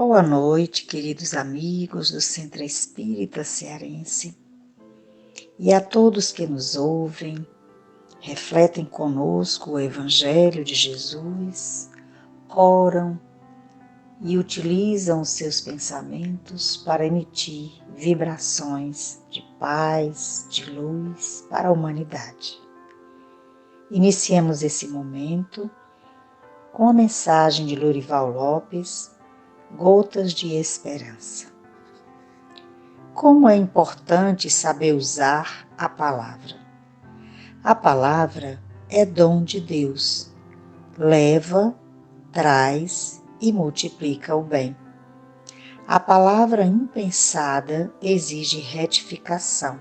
Boa noite, queridos amigos do Centro Espírita Cearense, e a todos que nos ouvem, refletem conosco o Evangelho de Jesus, oram e utilizam os seus pensamentos para emitir vibrações de paz, de luz para a humanidade. Iniciemos esse momento com a mensagem de Lorival Lopes, Gotas de Esperança. Como é importante saber usar a palavra. A palavra é dom de Deus, leva, traz e multiplica o bem. A palavra impensada exige retificação.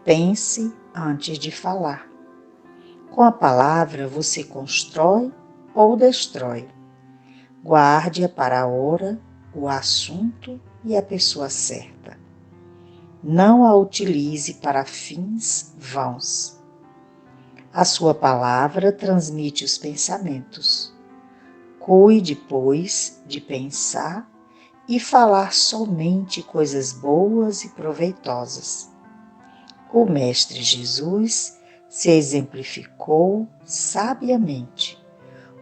Pense antes de falar. Com a palavra você constrói ou destrói. Guarde-a para a hora, o assunto e a pessoa certa. Não a utilize para fins vãos. A sua palavra transmite os pensamentos. Cuide, pois, de pensar e falar somente coisas boas e proveitosas. O Mestre Jesus se exemplificou sabiamente.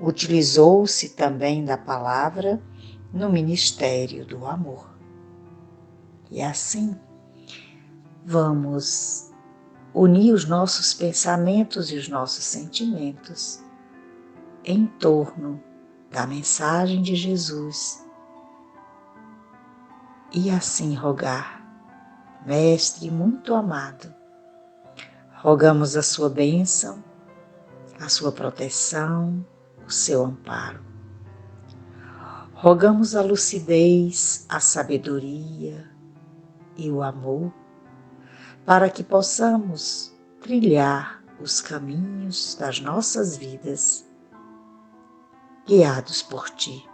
Utilizou-se também da palavra no ministério do amor. E assim, vamos unir os nossos pensamentos e os nossos sentimentos em torno da mensagem de Jesus e assim rogar: Mestre muito amado, rogamos a sua bênção, a sua proteção, o seu amparo. Rogamos a lucidez, a sabedoria e o amor para que possamos trilhar os caminhos das nossas vidas, guiados por Ti.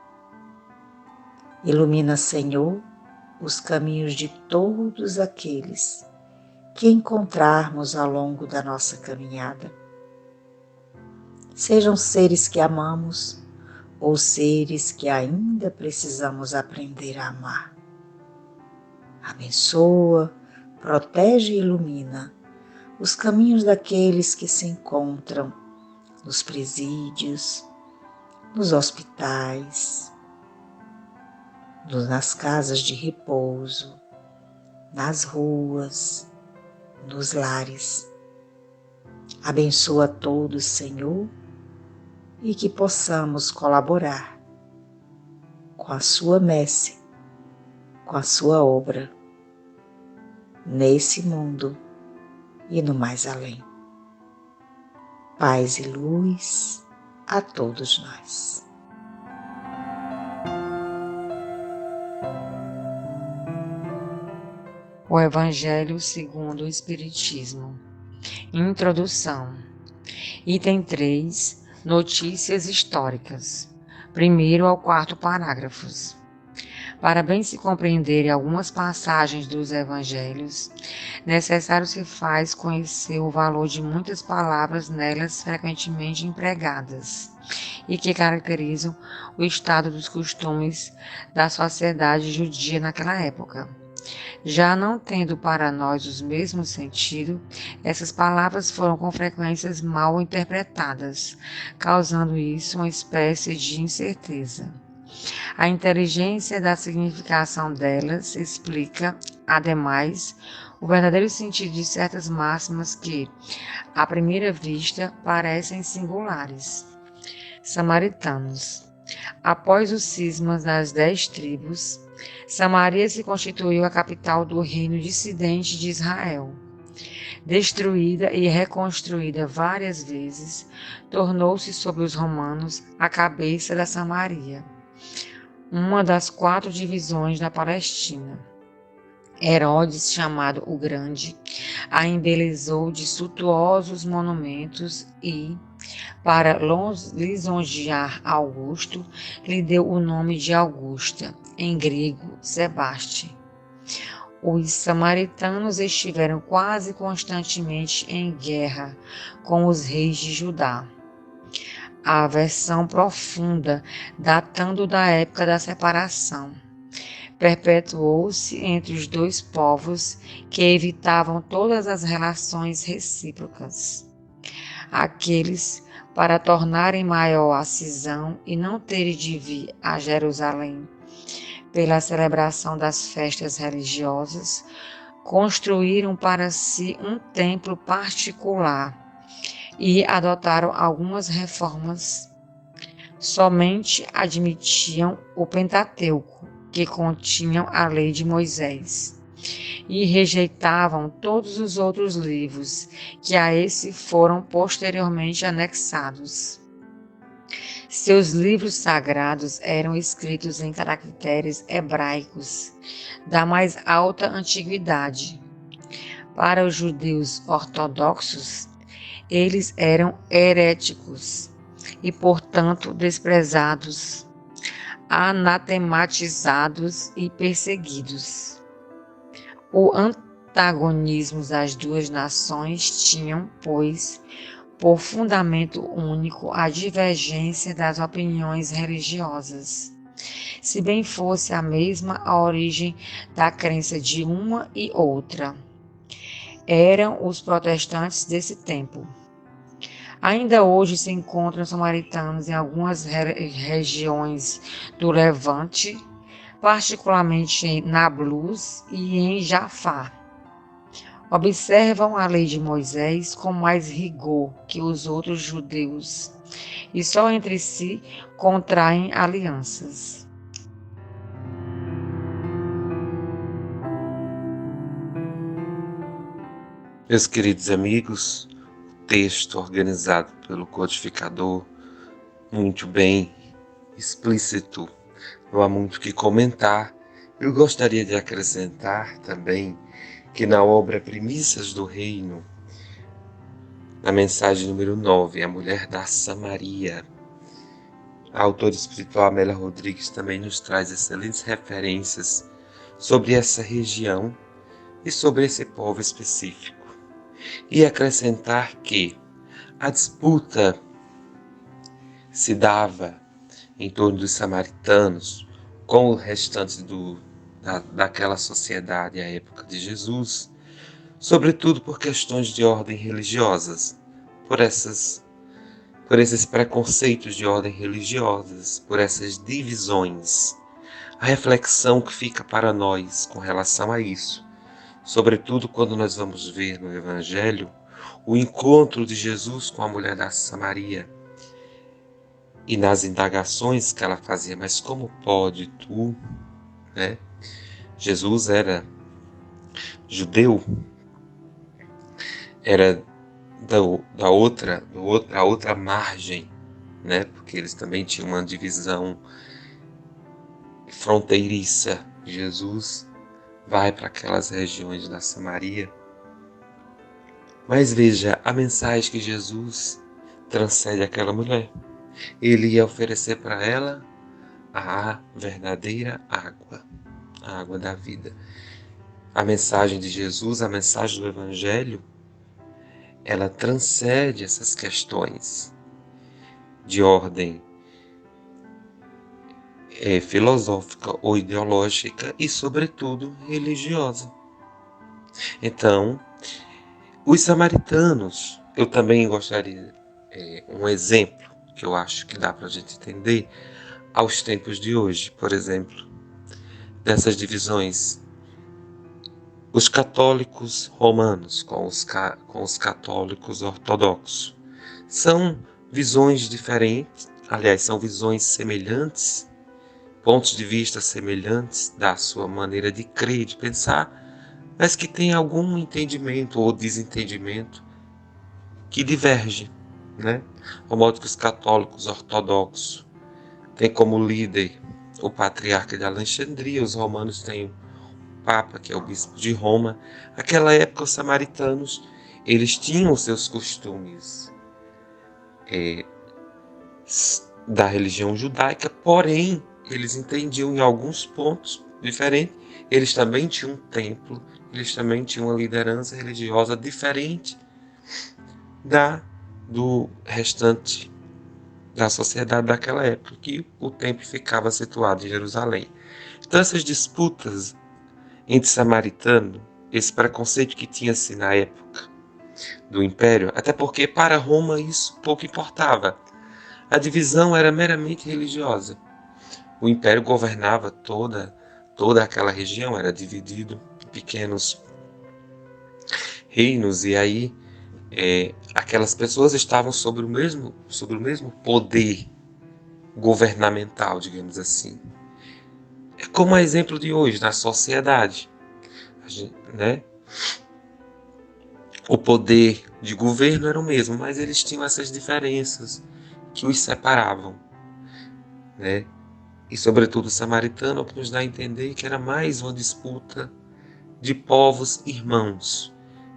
Ilumina, Senhor, os caminhos de todos aqueles que encontrarmos ao longo da nossa caminhada. Sejam seres que amamos ou seres que ainda precisamos aprender a amar. Abençoa, protege e ilumina os caminhos daqueles que se encontram nos presídios, nos hospitais, nas casas de repouso, nas ruas, nos lares. Abençoa todos, Senhor, e que possamos colaborar com a sua messe, com a sua obra, nesse mundo e no mais além. Paz e luz a todos nós. O Evangelho segundo o Espiritismo. Introdução. Item 3. Notícias históricas. 1º ao 4º parágrafos. Para bem se compreenderem algumas passagens dos Evangelhos, necessário se faz conhecer o valor de muitas palavras nelas frequentemente empregadas e que caracterizam o estado dos costumes da sociedade judia naquela época. Já não tendo para nós os mesmos sentido, essas palavras foram com frequência mal interpretadas, causando isso uma espécie de incerteza. A inteligência da significação delas explica, ademais, o verdadeiro sentido de certas máximas que, à primeira vista, parecem singulares. Samaritanos. Após o cisma das 10 tribos, Samaria se constituiu a capital do reino dissidente de Israel. Destruída e reconstruída várias vezes, tornou-se sob os romanos a cabeça da Samaria, uma das 4 divisões da Palestina. Herodes, chamado o Grande, a embelezou de suntuosos monumentos e, para lisonjear Augusto, lhe deu o nome de Augusta, em grego Sebaste. Os samaritanos estiveram quase constantemente em guerra com os reis de Judá. a aversão profunda, datando da época da separação. Perpetuou-se entre os dois povos que evitavam todas as relações recíprocas. Aqueles, para tornarem maior a cisão e não terem de vir a Jerusalém pela celebração das festas religiosas, construíram para si um templo particular e adotaram algumas reformas. Somente admitiam o Pentateuco, que continham a lei de Moisés, e rejeitavam todos os outros livros que a esse foram posteriormente anexados. Seus livros sagrados eram escritos em caracteres hebraicos da mais alta antiguidade. Para os judeus ortodoxos, eles eram heréticos e, portanto, desprezados, anatematizados e perseguidos. O antagonismo das duas nações tinham, pois, por fundamento único a divergência das opiniões religiosas, se bem fosse a mesma a origem da crença de uma e outra. Eram os protestantes desse tempo. Ainda hoje se encontram samaritanos em algumas regiões do Levante, particularmente em Nablus e em Jafá. Observam a lei de Moisés com mais rigor que os outros judeus e só entre si contraem alianças. Meus queridos amigos, o texto organizado pelo codificador, muito bem explícito, não há muito o que comentar. Eu gostaria de acrescentar também que na obra Primícias do Reino, na mensagem número 9, a mulher da Samaria, a autora espiritual Amélia Rodrigues também nos traz excelentes referências sobre essa região e sobre esse povo específico. E acrescentar que a disputa se dava em torno dos samaritanos com o restante daquela sociedade à época de Jesus, sobretudo por questões de ordem religiosas, por esses preconceitos de ordem religiosas, por essas divisões. A reflexão que fica para nós com relação a isso, sobretudo quando nós vamos ver no Evangelho o encontro de Jesus com a mulher da Samaria e nas indagações que ela fazia, mas como pode tu, né? Jesus era judeu, era da outra margem, né? Porque eles também tinham uma divisão fronteiriça. Jesus vai para aquelas regiões da Samaria. Mas veja a mensagem que Jesus transcende àquela mulher. Ele ia oferecer para ela a verdadeira água, a água da vida. A mensagem de Jesus, a mensagem do Evangelho, ela transcende essas questões de ordem filosófica ou ideológica e, sobretudo, religiosa. Então, os samaritanos, eu também gostaria, um exemplo que eu acho que dá para a gente entender aos tempos de hoje, por exemplo, dessas divisões. Os católicos romanos com os católicos ortodoxos são visões diferentes, aliás, são visões semelhantes, pontos de vista semelhantes da sua maneira de crer, de pensar, mas que tem algum entendimento ou desentendimento que diverge, né? Ao modo que os católicos ortodoxos têm como líder o patriarca de Alexandria, os romanos têm o Papa, que é o bispo de Roma. Naquela época, os samaritanos, eles tinham os seus costumes da religião judaica, porém, eles entendiam em alguns pontos diferentes. Eles também tinham um templo, eles também tinham uma liderança religiosa diferente do restante da sociedade daquela época, que o templo ficava situado em Jerusalém. Então essas disputas entre samaritanos, esse preconceito que tinha-se na época do Império, até porque para Roma isso pouco importava. A divisão era meramente religiosa. O Império governava toda aquela região, era dividido em pequenos reinos, e aí aquelas pessoas estavam sobre o mesmo poder governamental, digamos assim. É como a exemplo de hoje, na sociedade, né? O poder de governo era o mesmo, mas eles tinham essas diferenças que os separavam, né? E sobretudo o samaritano, o que nos dá a entender que era mais uma disputa de povos irmãos,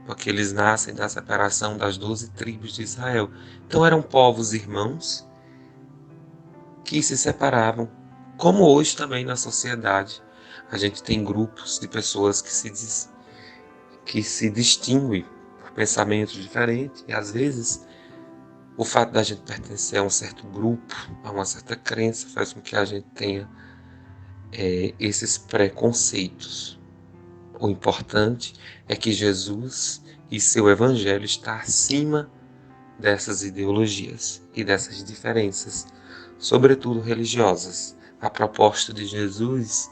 porque eles nascem da separação das 12 tribos de Israel. Então eram povos irmãos que se separavam, como hoje também na sociedade. A gente tem grupos de pessoas que se distinguem por pensamentos diferentes, e às vezes o fato da gente pertencer a um certo grupo, a uma certa crença, faz com que a gente tenha esses preconceitos. O importante é que Jesus e seu evangelho está acima dessas ideologias e dessas diferenças, sobretudo religiosas. A proposta de Jesus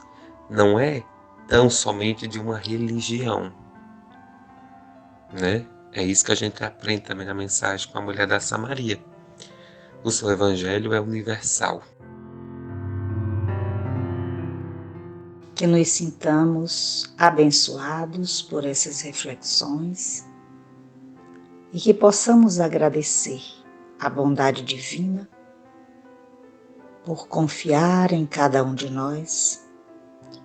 não é tão somente de uma religião, né? É isso que a gente aprende também na mensagem com a mulher da Samaria. O seu evangelho é universal. Que nos sintamos abençoados por essas reflexões e que possamos agradecer a bondade divina por confiar em cada um de nós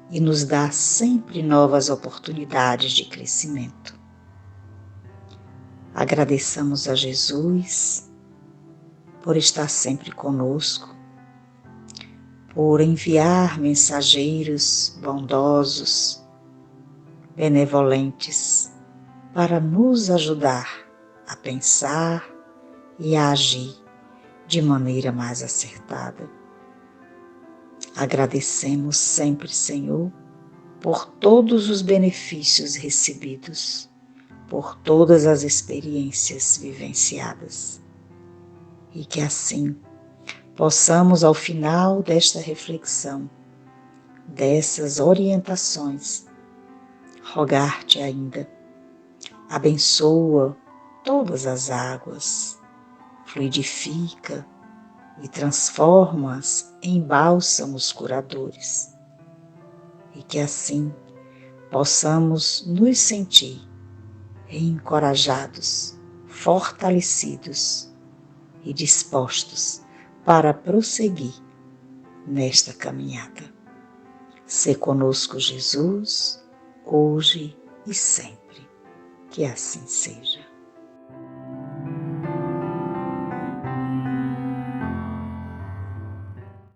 e nos dar sempre novas oportunidades de crescimento. Agradeçamos a Jesus por estar sempre conosco, por enviar mensageiros bondosos, benevolentes, para nos ajudar a pensar e a agir de maneira mais acertada. Agradecemos sempre, Senhor, por todos os benefícios recebidos, por todas as experiências vivenciadas, e que assim possamos, ao final desta reflexão, dessas orientações, rogar-te ainda, abençoa todas as águas, fluidifica e transforma-as em bálsamos curadores, e que assim possamos nos sentir encorajados, fortalecidos e dispostos para prosseguir nesta caminhada. Sê conosco, Jesus, hoje e sempre. Que assim seja.